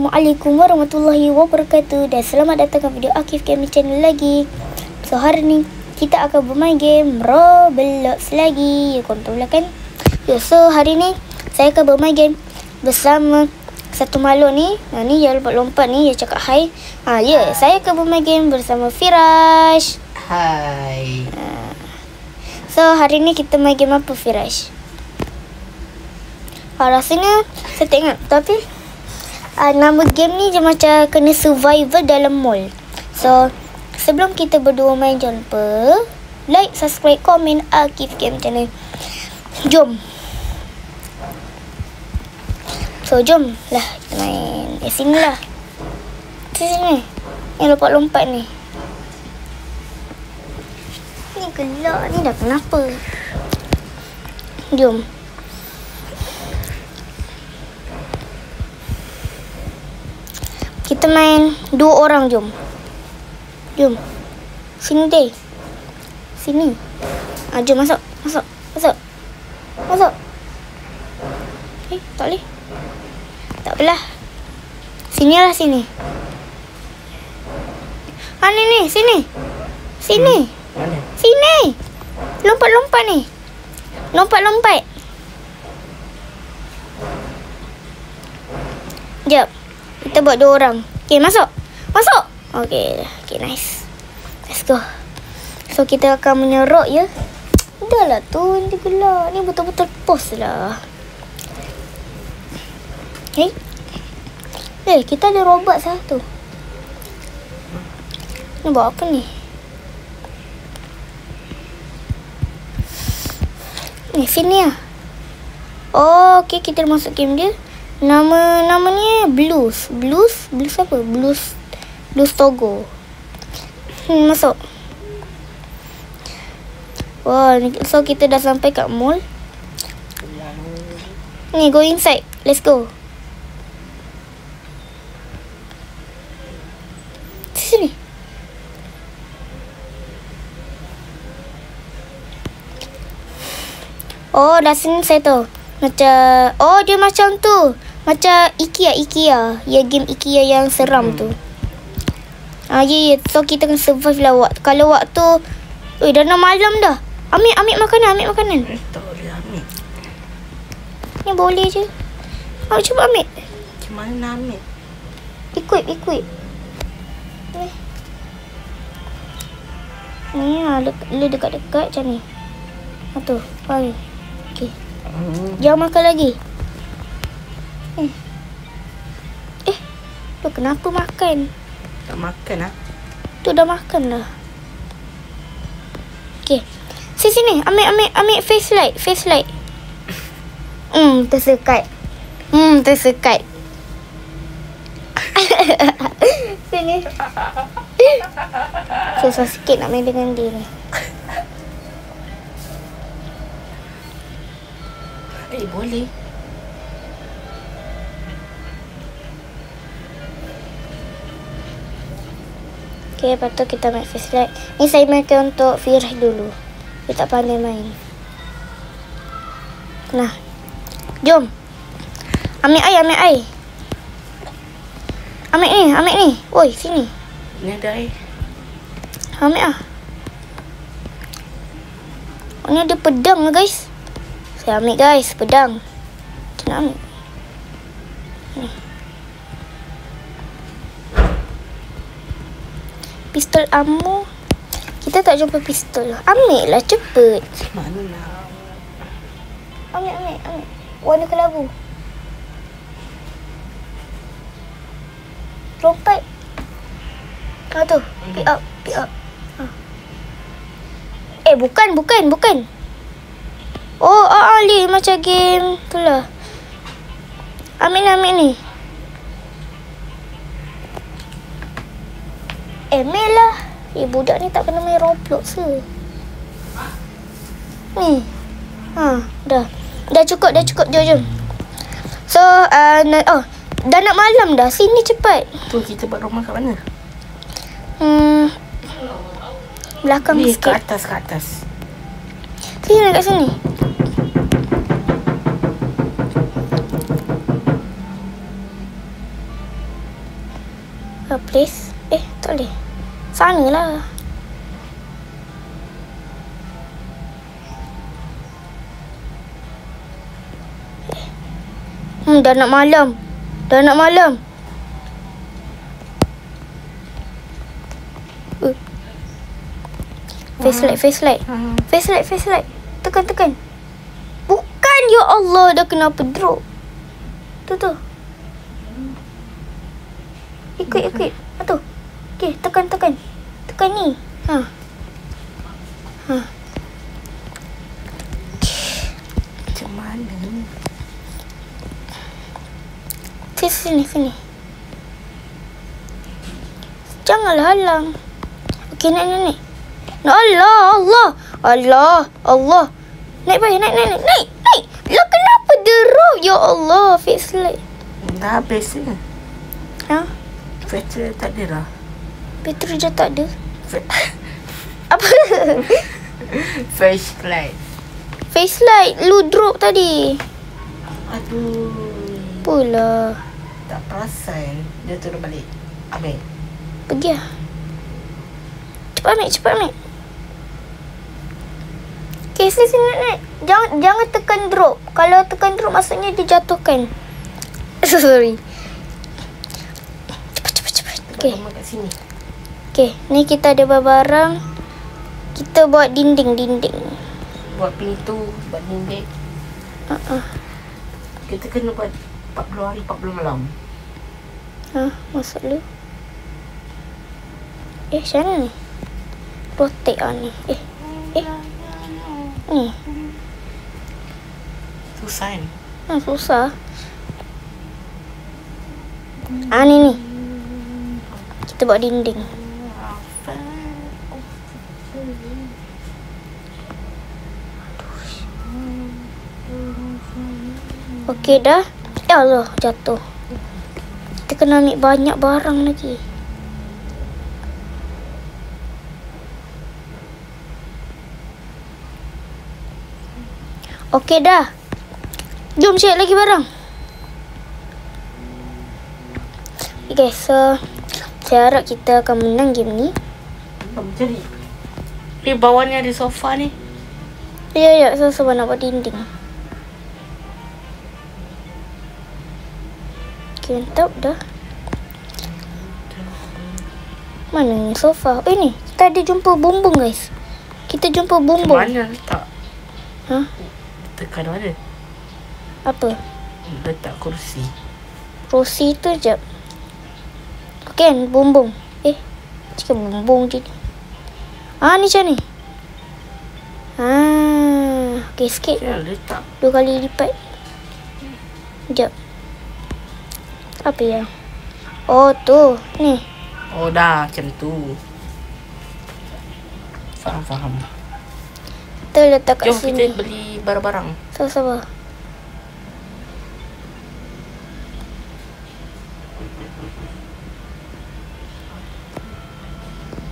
Assalamualaikum warahmatullahi wabarakatuh. Dan selamat datang ke video Akif Gaming Channel lagi. So hari ni kita akan bermain game Roblox lagi. Korang tahu lah kan. So hari ni saya akan bermain game bersama satu makhluk ni. Ni yang lompat-lompat ni, dia cakap hi. Saya akan bermain game bersama Firash. Hai. So hari ni kita main game apa, Firash? Rasanya saya tak ingat, tapi nama game ni je macam kena survival dalam mall. So sebelum kita berdua main, jangan lupa like, subscribe, komen Akif Game Channel. Jom. So jom lah kita main. Sini lah. Sini. Yang lompat-lompat ni. Ni gelap ni dah kenapa? Jom. Kita main 2 orang, jom. Jom. Sini deh. Sini. Jom masuk. Masuk. Tak boleh. Tak apalah. Sinilah sini. Ni, sini. Sini. Mana? Sini. Lompat-lompat ni. Lompat. Jap. Kita buat 2 orang. Okay, masuk. Okay, nice. Let's go. So, kita akan menyerok ya. Dah lah tu, nanti gelap. Ni betul-betul pos lah. Kita ada robot satu. Ni buat apa ni? Ni, sini lah. Okay, kita masuk game dia. Namanya Blues apa? Blues Togo. Masuk. Wah, so kita dah sampai kat mall. Ni, go inside. Let's go. Sini. Dah sini saya tahu. Dia macam tu. Macam IKEA. Ya, game IKEA yang seram tu. Ya. So kita kena survive lah kalau waktu. Dah nak malam dah. Ambil makanan. Tak boleh ambil. Ni boleh je. Cuba ambil. Macam mana nak ambil? Ikut. Ni le dekat-dekat macam ni. Tu. Mari. Okey. Jangan makan lagi. Tu kenapa makan? Tak makan lah. Tu dah makan dah. Okey. Sini. Ambil face light. Tersekat. Sini. Susah sikit nak main dengan dia ni. Boleh. Okay, lepas tu kita main face light. Ni saya mainkan untuk Firash dulu. Dia tak pandai main. Nah. Jom. Ambil air. Ambil ni. Oi, sini. Ni ada air. Ambil lah. Ni ada pedang lah, guys. Saya ambil, guys, pedang. Kita nak ambil. Ni. Pistol ammo. Kita tak jumpa pistol. Ambil lah, cepet. Mana nak? Ambil. Warna kelabu. Lompat. Tu. Pick up. Bukan. Li macam game tu lah. Ambil ni. Ambil lah. Budak ni tak kena main Roblox ke? Ni. Dah cukup. Jom. So, dah nak malam dah. Sini cepat. Tu kita buat rumah kat mana? Belakang ni, sikit. Ke atas. Sini, kat sini. Please. Tak boleh. Sana lah. Dah nak malam. Face light. Tekan. Bukan, ya Allah, dah kenapa drop. Tu. Ikut. Tu. Okey, tekan. Tekan ni. Ha. Macam mana ni? Sini. Janganlah halang. Okey, naik. Allah. Naik. Lah kenapa drop? Ya Allah, face light. Dah habis ni. Ha? Bateri tak ada dah. Bateri dah tak ada. Apa? Flashlight. Face light lu drop tadi. Aduh. Apalah. Tak perasan. Dia turun balik. Ambil. Pergi lah. Cepat ambil. Okay, sini naik. Jangan tekan drop. Kalau tekan drop maksudnya dijatuhkan. Sorry. Cepat. Okay. Kat sini. Okay, ni kita ada barang. Kita buat dinding. Buat pintu, buat dinding. Kita kena buat 40 hari, 40 malam. Maksud lu? Macam mana ni? Rotate ni. Ni. Susah kan? Susah. Ni. Kita buat dinding. Okey dah. Ya Allah, jatuh. Kita kena ambil banyak barang lagi. Okey dah. Jom cek lagi barang. Okay, so saya harap kita akan menang game ni. Jadi bawah ni ada sofa ni. Ya, so nak buat dinding. Okay, mantap dah. Mana ni sofa? Ni, kita ada jumpa bumbung guys. Kita jumpa bumbung. Macam mana letak? Tekan mana? Apa? Letak kursi. Kursi tu je. Okay, bumbung. Cakap bumbung je ni. Ni macam ni. Okay, sikit. Letak. 2 kali lipat. Sekejap. Apa ya? Oh, tu. Ni. Oh, dah macam tu. Faham. Kita letak kat Jom sini. kita beli barang-barang. Sabar.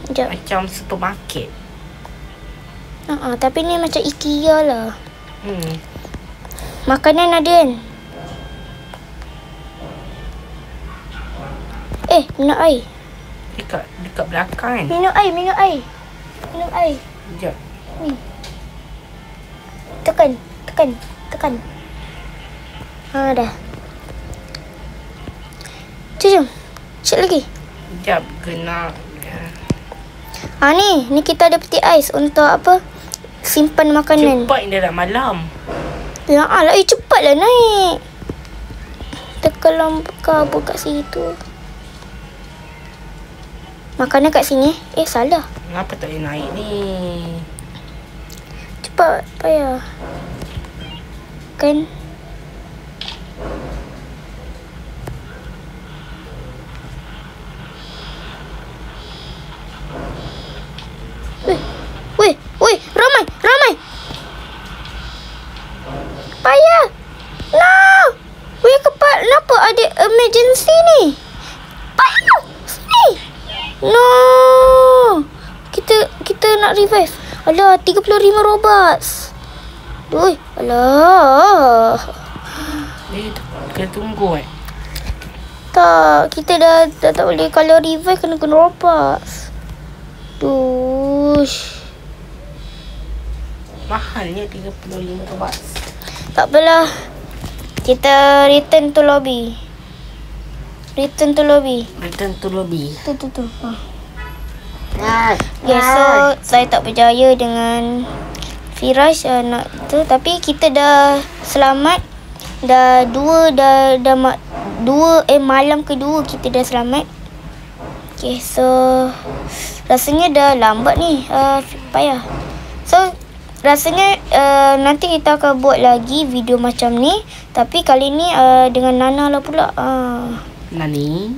Sekejap. Macam supermarket. Tapi ni macam IKEA lah. Makanan ada kan? Minum air. Dekat belakang kan? Minum air. Sekejap. Ni. Tekan. Dah. Jom. Cek lagi. Sekejap, kena. Ni kita ada peti ais untuk apa? Simpan makanan. Cepat dia dah malam. Ya Allah, cepatlah naik. Tekan kabur kat situ. Makanan kat sini. Salah. Kenapa tak boleh naik ni? Cepat, payah. Kan? Weh, ramai. Payah. No. Weh, kenapa ada emergency ni? Payah. Sini. No. Kita nak revive. Alah, 35 robots. Oi, alah. Kena tunggu Tak, kita dah tak boleh. Kalau revive kena Robux. Dush. Mahalnya 35 Robux. Tak apalah. Kita return to lobby. Return to lobby. Return to lobby. Tu. Okay, so saya tak berjaya dengan Firaj nak tu, tapi kita dah selamat. Dah malam kedua kita dah selamat. Okay, so rasanya dah lambat ni, payah. So rasanya nanti kita akan buat lagi video macam ni, tapi kali ni dengan Nana lah pula. Nani?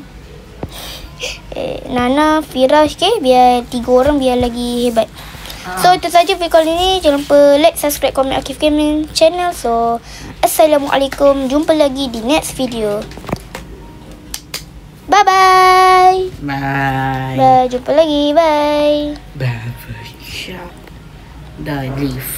Nana, Firaj, okay? Biar 3 orang biar lagi hebat. So itu saja video kali ni. Jangan lupa like, subscribe, komen Akif Gaming channel. So Assalamualaikum. Jumpa lagi di next video. Bye. Bye. Jumpa lagi. Bye. Bye. Shop. Die. Leave.